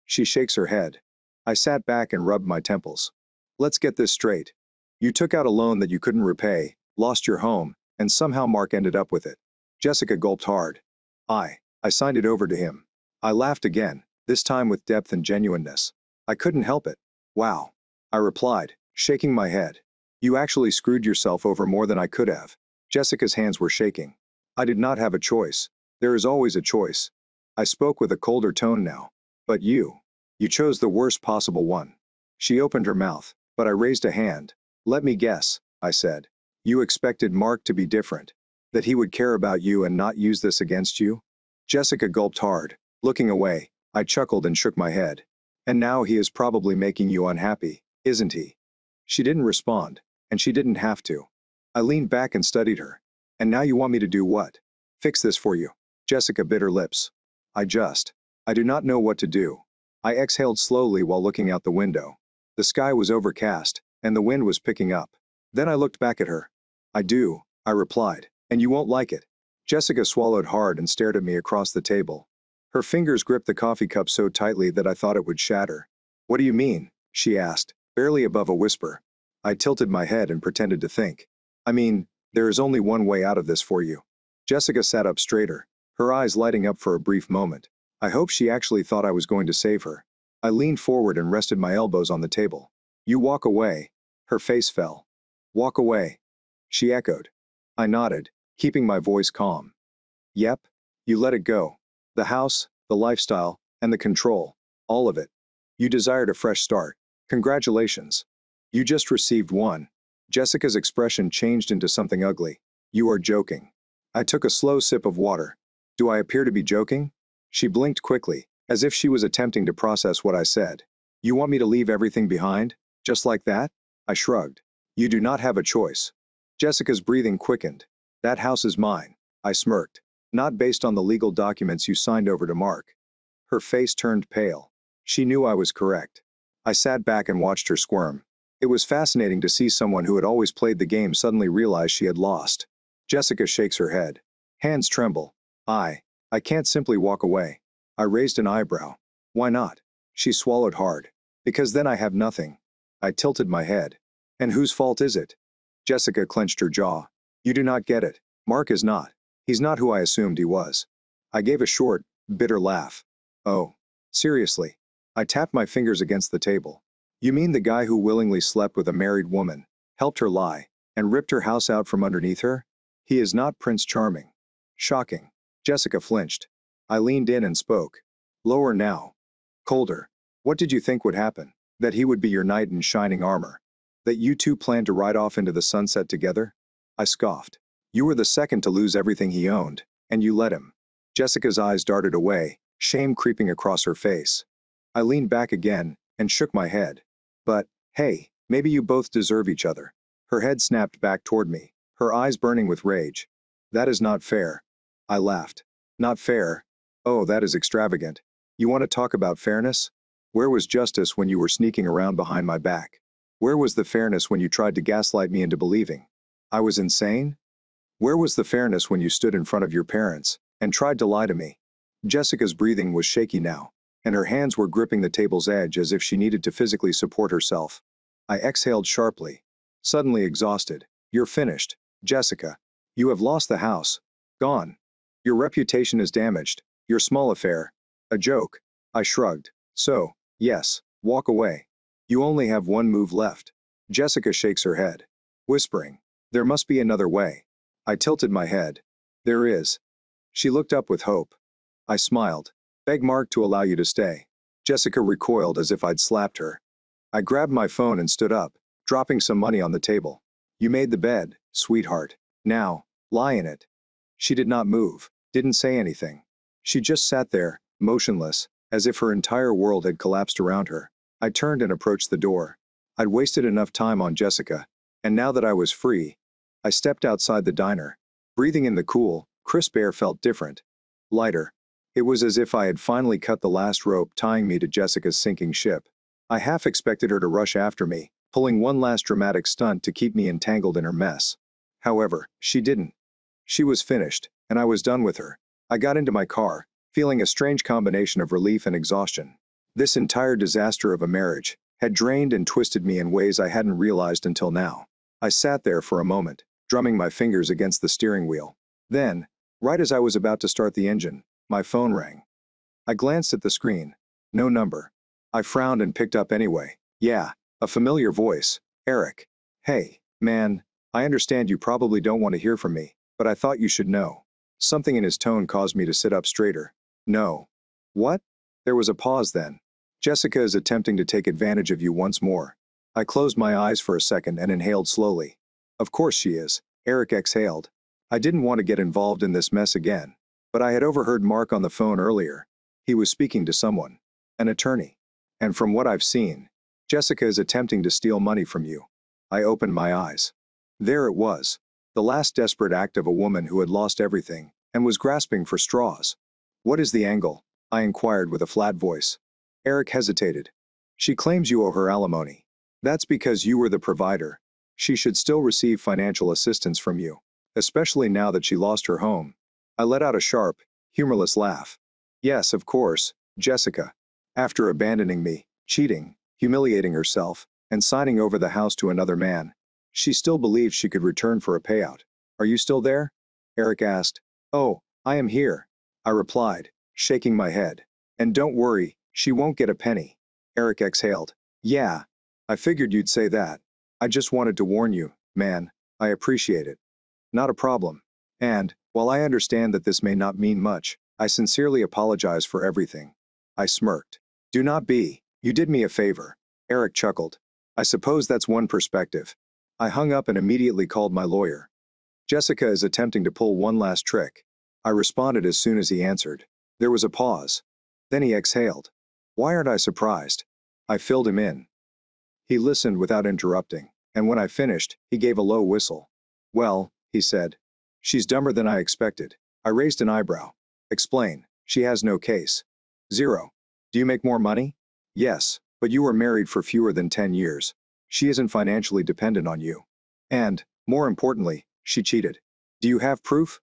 She shakes her head. I sat back and rubbed my temples. Let's get this straight. You took out a loan that you couldn't repay, lost your home, and somehow Mark ended up with it. Jessica gulped hard. I signed it over to him. I laughed again, this time with depth and genuineness. I couldn't help it. Wow. I replied, shaking my head. You actually screwed yourself over more than I could have. Jessica's hands were shaking. I did not have a choice. There is always a choice. I spoke with a colder tone now. But you chose the worst possible one. She opened her mouth, but I raised a hand. Let me guess, I said. You expected Mark to be different, that he would care about you and not use this against you? Jessica gulped hard, looking away. I chuckled and shook my head. And now he is probably making you unhappy, isn't he? She didn't respond, and she didn't have to. I leaned back and studied her. And now you want me to do what? Fix this for you. Jessica bit her lips. I do not know what to do. I exhaled slowly while looking out the window. The sky was overcast, and the wind was picking up. Then I looked back at her. I do, I replied, and you won't like it. Jessica swallowed hard and stared at me across the table. Her fingers gripped the coffee cup so tightly that I thought it would shatter. What do you mean? She asked, barely above a whisper. I tilted my head and pretended to think. I mean, there is only one way out of this for you. Jessica sat up straighter, her eyes lighting up for a brief moment. I hope she actually thought I was going to save her. I leaned forward and rested my elbows on the table. You walk away. Her face fell. Walk away. She echoed. I nodded, keeping my voice calm. Yep. You let it go. The house, the lifestyle, and the control. All of it. You desired a fresh start. Congratulations. You just received one. Jessica's expression changed into something ugly. You are joking. I took a slow sip of water. Do I appear to be joking? She blinked quickly, as if she was attempting to process what I said. You want me to leave everything behind? Just like that? I shrugged. You do not have a choice. Jessica's breathing quickened. That house is mine. I smirked. Not based on the legal documents you signed over to Mark. Her face turned pale. She knew I was correct. I sat back and watched her squirm. It was fascinating to see someone who had always played the game suddenly realize she had lost. Jessica shakes her head. Hands tremble. I can't simply walk away. I raised an eyebrow. Why not? She swallowed hard. Because then I have nothing. I tilted my head. And whose fault is it? Jessica clenched her jaw. You do not get it. Mark is not. He's not who I assumed he was. I gave a short, bitter laugh. Oh. Seriously. I tapped my fingers against the table. You mean the guy who willingly slept with a married woman, helped her lie, and ripped her house out from underneath her? He is not Prince Charming. Shocking. Jessica flinched. I leaned in and spoke. Lower now. Colder. What did you think would happen? That he would be your knight in shining armor? That you two planned to ride off into the sunset together? I scoffed. You were the second to lose everything he owned, and you let him. Jessica's eyes darted away, shame creeping across her face. I leaned back again, and shook my head. But, hey, maybe you both deserve each other. Her head snapped back toward me, her eyes burning with rage. That is not fair. I laughed. Not fair? Oh, that is extravagant. You want to talk about fairness? Where was justice when you were sneaking around behind my back? Where was the fairness when you tried to gaslight me into believing I was insane? Where was the fairness when you stood in front of your parents and tried to lie to me? Jessica's breathing was shaky now, and her hands were gripping the table's edge as if she needed to physically support herself. I exhaled sharply, suddenly exhausted. You're finished, Jessica. You have lost the house. Gone. Your reputation is damaged. Your small affair. A joke. I shrugged. So, yes, walk away. You only have one move left. Jessica shakes her head, whispering, there must be another way. I tilted my head. There is. She looked up with hope. I smiled. Beg Mark to allow you to stay. Jessica recoiled as if I'd slapped her. I grabbed my phone and stood up, dropping some money on the table. You made the bed, sweetheart. Now, lie in it. She did not move, didn't say anything. She just sat there, motionless, as if her entire world had collapsed around her. I turned and approached the door. I'd wasted enough time on Jessica, and now that I was free, I stepped outside the diner. Breathing in the cool, crisp air felt different. Lighter. It was as if I had finally cut the last rope tying me to Jessica's sinking ship. I half expected her to rush after me, pulling one last dramatic stunt to keep me entangled in her mess. However, she didn't. She was finished, and I was done with her. I got into my car, feeling a strange combination of relief and exhaustion. This entire disaster of a marriage had drained and twisted me in ways I hadn't realized until now. I sat there for a moment, drumming my fingers against the steering wheel. Then, right as I was about to start the engine, my phone rang. I glanced at the screen. No number. I frowned and picked up anyway. Yeah, a familiar voice. Eric. Hey, man, I understand you probably don't want to hear from me, but I thought you should know. Something in his tone caused me to sit up straighter. No. What? There was a pause then. Jessica is attempting to take advantage of you once more. I closed my eyes for a second and inhaled slowly. Of course she is. Eric exhaled. I didn't want to get involved in this mess again, but I had overheard Mark on the phone earlier. He was speaking to someone. An attorney. And from what I've seen, Jessica is attempting to steal money from you. I opened my eyes. There it was. The last desperate act of a woman who had lost everything and was grasping for straws. What is the angle? I inquired with a flat voice. Eric hesitated. She claims you owe her alimony. That's because you were the provider. She should still receive financial assistance from you, especially now that she lost her home. I let out a sharp, humorless laugh. Yes, of course, Jessica. After abandoning me, cheating, humiliating herself, and signing over the house to another man, she still believed she could return for a payout. Are you still there? Eric asked. Oh, I am here, I replied, shaking my head. And don't worry, she won't get a penny. Eric exhaled. Yeah, I figured you'd say that. I just wanted to warn you, man. I appreciate it. Not a problem. And, while I understand that this may not mean much, I sincerely apologize for everything. I smirked. Do not be. You did me a favor. Eric chuckled. I suppose that's one perspective. I hung up and immediately called my lawyer. Jessica is attempting to pull one last trick. I responded as soon as he answered. There was a pause. Then he exhaled. Why aren't I surprised? I filled him in. He listened without interrupting, and when I finished, he gave a low whistle. Well, he said. She's dumber than I expected. I raised an eyebrow. Explain. She has no case. 0. Do you make more money? Yes, but you were married for fewer than 10 years. She isn't financially dependent on you. And, more importantly, she cheated. Do you have proof?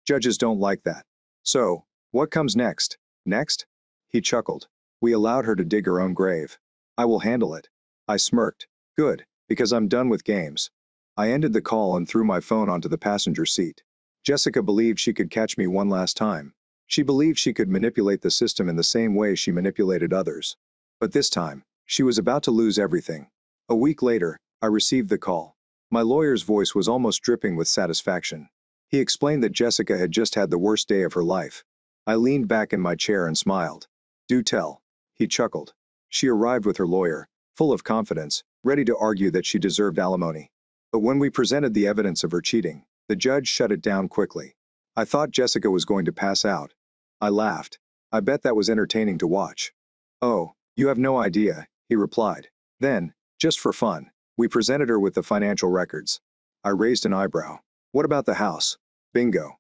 Judges don't like that. So, what comes next? Next? He chuckled. We allowed her to dig her own grave. I will handle it. I smirked. Good, because I'm done with games. I ended the call and threw my phone onto the passenger seat. Jessica believed she could catch me one last time. She believed she could manipulate the system in the same way she manipulated others. But this time, she was about to lose everything. A week later, I received the call. My lawyer's voice was almost dripping with satisfaction. He explained that Jessica had just had the worst day of her life. I leaned back in my chair and smiled. Do tell. He chuckled. She arrived with her lawyer, full of confidence, ready to argue that she deserved alimony. But when we presented the evidence of her cheating, the judge shut it down quickly. I thought Jessica was going to pass out. I laughed. I bet that was entertaining to watch. Oh, you have no idea, he replied. Then, just for fun, we presented her with the financial records. I raised an eyebrow. What about the house? Bingo.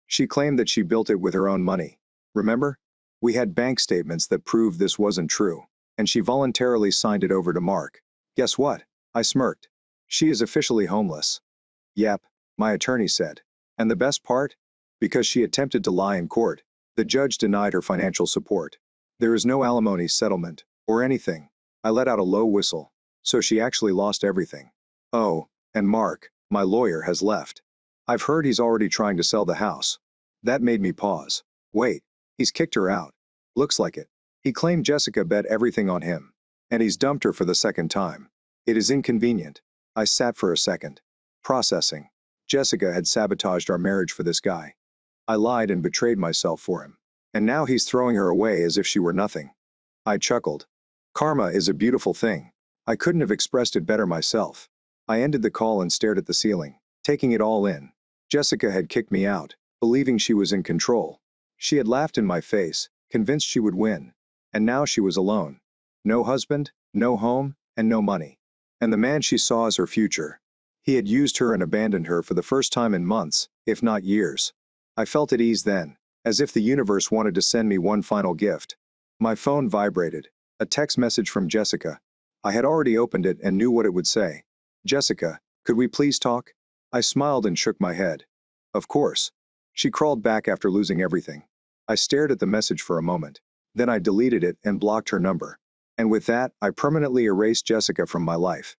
She claimed that she built it with her own money. Remember? We had bank statements that proved this wasn't true, and she voluntarily signed it over to Mark. Guess what? I smirked. She is officially homeless. Yep, my attorney said. And the best part? Because she attempted to lie in court, the judge denied her financial support. There is no alimony settlement, or anything. I let out a low whistle. So she actually lost everything. Oh, and Mark, my lawyer, has left. I've heard he's already trying to sell the house. That made me pause. Wait, he's kicked her out. Looks like it. He claimed Jessica bet everything on him. And he's dumped her for the second time. It is inconvenient. I sat for a second. Processing. Jessica had sabotaged our marriage for this guy. I lied and betrayed myself for him. And now he's throwing her away as if she were nothing. I chuckled. Karma is a beautiful thing. I couldn't have expressed it better myself. I ended the call and stared at the ceiling, taking it all in. Jessica had kicked me out, believing she was in control. She had laughed in my face, convinced she would win. And now she was alone. No husband, no home, and no money. And the man she saw as her future. He had used her and abandoned her for the first time in months, if not years. I felt at ease then, as if the universe wanted to send me one final gift. My phone vibrated. A text message from Jessica. I had already opened it and knew what it would say. Jessica, could we please talk? I smiled and shook my head. Of course. She crawled back after losing everything. I stared at the message for a moment. Then I deleted it and blocked her number. And with that, I permanently erased Jessica from my life.